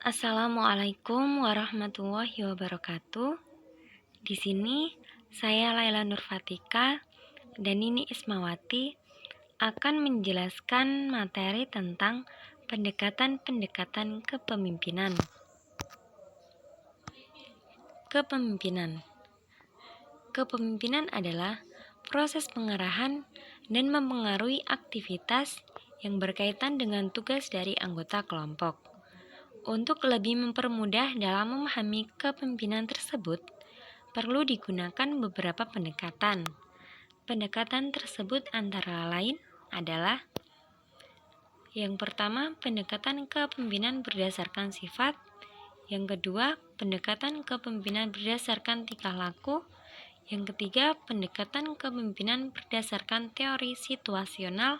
Assalamualaikum warahmatullahi wabarakatuh. Di sini saya Laila Nurfatika dan Nini Ismawati akan menjelaskan materi tentang pendekatan-pendekatan kepemimpinan. Kepemimpinan adalah proses pengarahan dan mempengaruhi aktivitas yang berkaitan dengan tugas dari anggota kelompok. Untuk lebih mempermudah dalam memahami kepemimpinan tersebut, perlu digunakan beberapa pendekatan. Pendekatan tersebut antara lain adalah: yang pertama, pendekatan kepemimpinan berdasarkan sifat. Yang kedua, pendekatan kepemimpinan berdasarkan tingkah laku. Yang ketiga, pendekatan kepemimpinan berdasarkan teori situasional.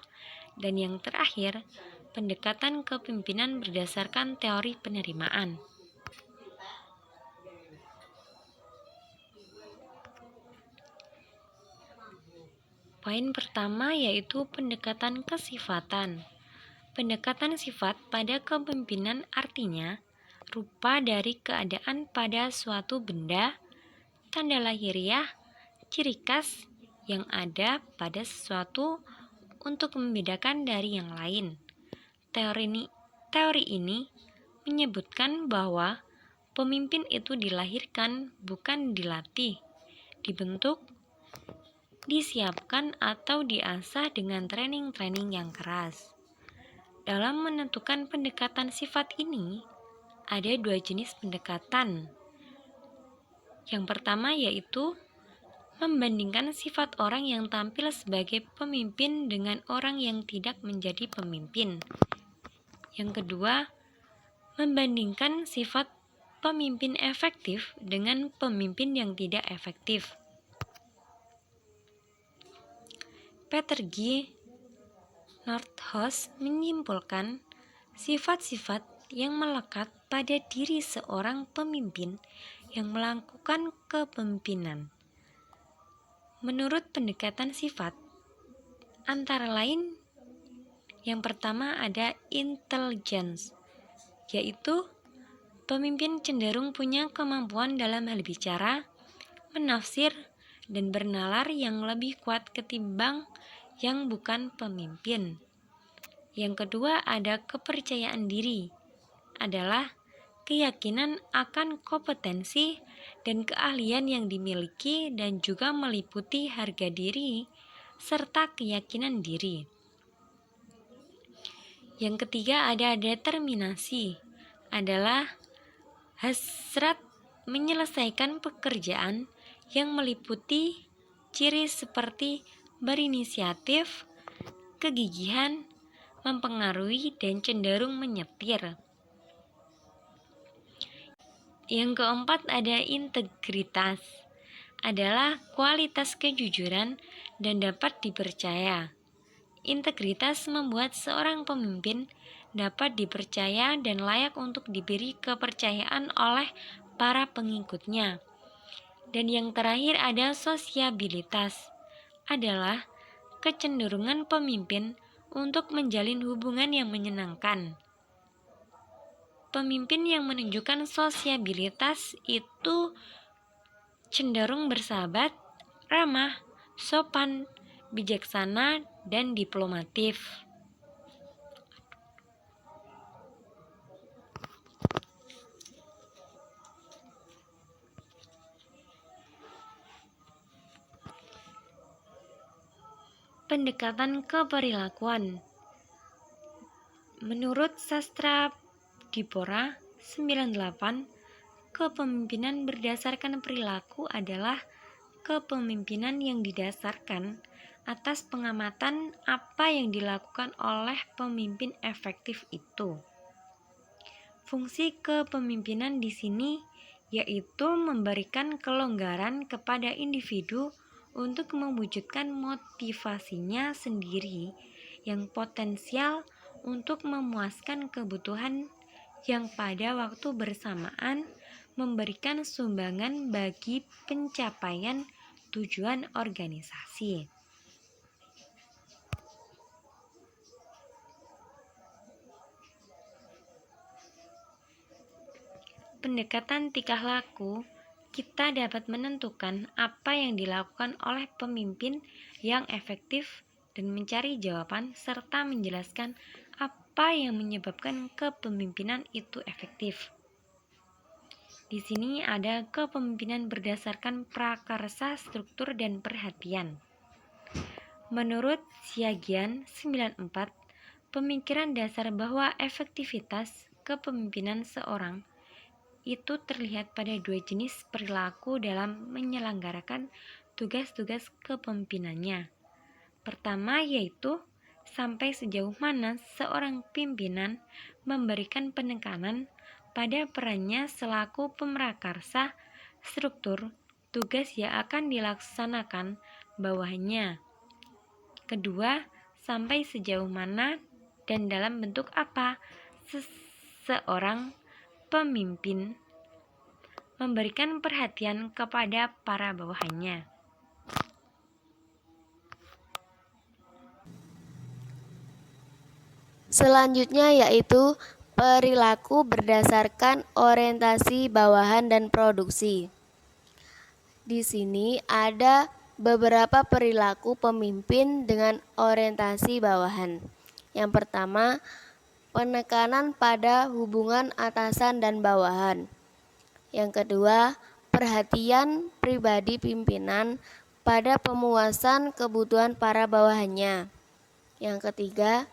Dan yang terakhir, pendekatan kepemimpinan berdasarkan teori penerimaan. Poin pertama yaitu pendekatan kesifatan. Pendekatan sifat pada kepemimpinan artinya rupa dari keadaan pada suatu benda, tanda lahiriah, ciri khas yang ada pada sesuatu untuk membedakan dari yang lain. Teori ini menyebutkan bahwa pemimpin itu dilahirkan, bukan dilatih, dibentuk, disiapkan atau diasah dengan training yang keras. Dalam menentukan pendekatan sifat ini, ada dua jenis pendekatan. Yang pertama yaitu membandingkan sifat orang yang tampil sebagai pemimpin dengan orang yang tidak menjadi pemimpin. Yang kedua, membandingkan sifat pemimpin efektif dengan pemimpin yang tidak efektif. Peter G. Northaus menyimpulkan sifat-sifat yang melekat pada diri seorang pemimpin yang melakukan kepemimpinan. Menurut pendekatan sifat, antara lain yang pertama ada intelligence, yaitu pemimpin cenderung punya kemampuan dalam hal bicara, menafsir, dan bernalar yang lebih kuat ketimbang yang bukan pemimpin. Yang kedua ada kepercayaan diri, adalah keyakinan akan kompetensi dan keahlian yang dimiliki dan juga meliputi harga diri serta keyakinan diri. Yang ketiga ada determinasi, adalah hasrat menyelesaikan pekerjaan yang meliputi ciri seperti berinisiatif, kegigihan, mempengaruhi, dan cenderung menyetir. Yang keempat ada integritas, adalah kualitas kejujuran dan dapat dipercaya. Integritas membuat seorang pemimpin dapat dipercaya dan layak untuk diberi kepercayaan oleh para pengikutnya. Dan yang terakhir ada sosiabilitas, adalah kecenderungan pemimpin untuk menjalin hubungan yang menyenangkan. Pemimpin yang menunjukkan sosiabilitas itu cenderung bersahabat, ramah, sopan, bijaksana, dan diplomatif. Pendekatan keperilakuan. Menurut sastra Dipora 98, kepemimpinan berdasarkan perilaku adalah kepemimpinan yang didasarkan atas pengamatan apa yang dilakukan oleh pemimpin efektif itu. Fungsi kepemimpinan di sini yaitu memberikan kelonggaran kepada individu untuk mewujudkan motivasinya sendiri yang potensial untuk memuaskan kebutuhan yang pada waktu bersamaan memberikan sumbangan bagi pencapaian tujuan organisasi. pendekatan tingkah laku, kita dapat menentukan apa yang dilakukan oleh pemimpin yang efektif dan mencari jawaban serta menjelaskan apa yang menyebabkan kepemimpinan itu efektif. Di sini ada kepemimpinan berdasarkan prakarsa, struktur, dan perhatian. Menurut Siagian 94, pemikiran dasar bahwa efektivitas kepemimpinan seorang itu terlihat pada dua jenis perilaku dalam menyelenggarakan tugas-tugas kepemimpinannya. Pertama yaitu sampai sejauh mana seorang pimpinan memberikan penekanan pada perannya selaku pemrakarsa struktur tugas yang akan dilaksanakan bawahannya. Kedua, sampai sejauh mana dan dalam bentuk apa seseorang pemimpin memberikan perhatian kepada para bawahannya. Selanjutnya yaitu perilaku berdasarkan orientasi bawahan dan produksi. Di sini ada beberapa perilaku pemimpin dengan orientasi bawahan. Yang pertama, penekanan pada hubungan atasan dan bawahan. Yang kedua, perhatian pribadi pimpinan pada pemuasan kebutuhan para bawahannya. Yang ketiga,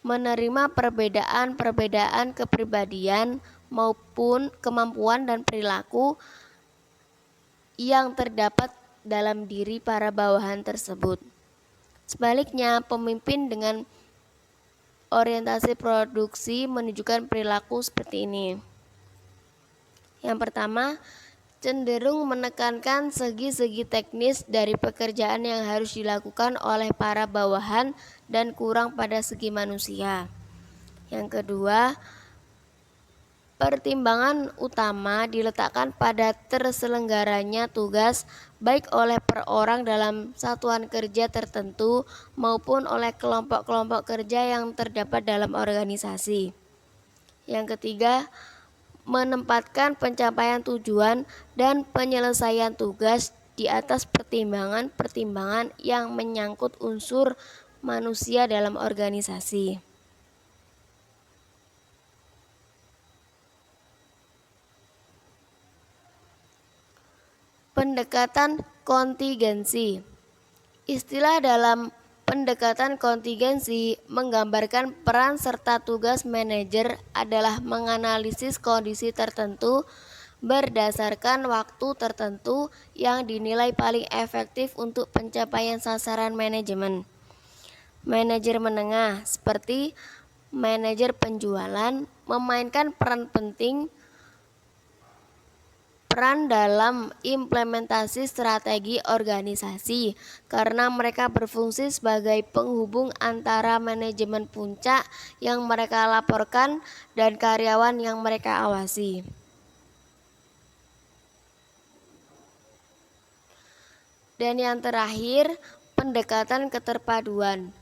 menerima perbedaan-perbedaan kepribadian maupun kemampuan dan perilaku yang terdapat dalam diri para bawahan tersebut. Sebaliknya, pemimpin dengan orientasi produksi menunjukkan perilaku seperti ini. Yang pertama, cenderung menekankan segi-segi teknis dari pekerjaan yang harus dilakukan oleh para bawahan dan kurang pada segi manusia. Yang kedua, pertimbangan utama diletakkan pada terselenggaranya tugas baik oleh per orang dalam satuan kerja tertentu maupun oleh kelompok-kelompok kerja yang terdapat dalam organisasi. Yang ketiga, menempatkan pencapaian tujuan dan penyelesaian tugas di atas pertimbangan-pertimbangan yang menyangkut unsur manusia dalam organisasi. Pendekatan kontingensi. Istilah dalam pendekatan kontingensi menggambarkan peran serta tugas manajer adalah menganalisis kondisi tertentu berdasarkan waktu tertentu yang dinilai paling efektif untuk pencapaian sasaran manajemen. Manajer menengah seperti manajer penjualan memainkan peran dalam implementasi strategi organisasi karena mereka berfungsi sebagai penghubung antara manajemen puncak yang mereka laporkan dan karyawan yang mereka awasi. Dan yang terakhir, pendekatan keterpaduan.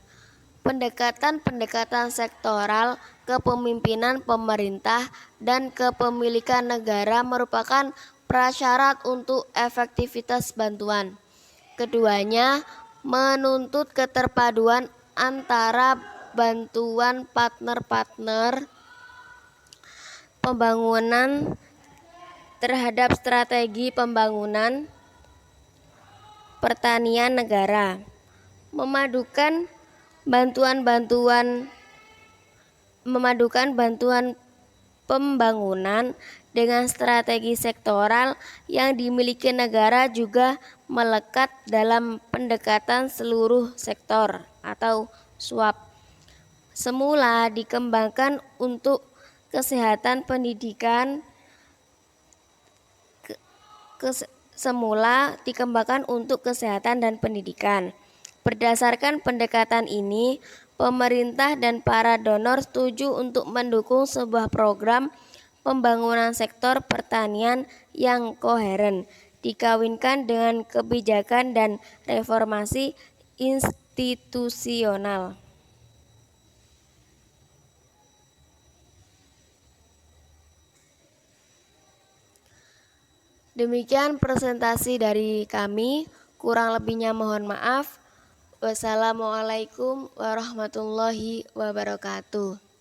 Pendekatan-pendekatan sektoral, kepemimpinan pemerintah, dan kepemilikan negara merupakan prasyarat untuk efektivitas bantuan. Keduanya menuntut keterpaduan antara bantuan partner-partner pembangunan terhadap strategi pembangunan pertanian negara, memadukan bantuan pembangunan dengan strategi sektoral yang dimiliki negara juga melekat dalam pendekatan seluruh sektor atau SWAP. Semula dikembangkan untuk kesehatan pendidikan dan pendidikan. Berdasarkan pendekatan ini, pemerintah dan para donor setuju untuk mendukung sebuah program pembangunan sektor pertanian yang koheren, dikawinkan dengan kebijakan dan reformasi institusional. Demikian presentasi dari kami, kurang lebihnya mohon maaf. Wassalamualaikum warahmatullahi wabarakatuh.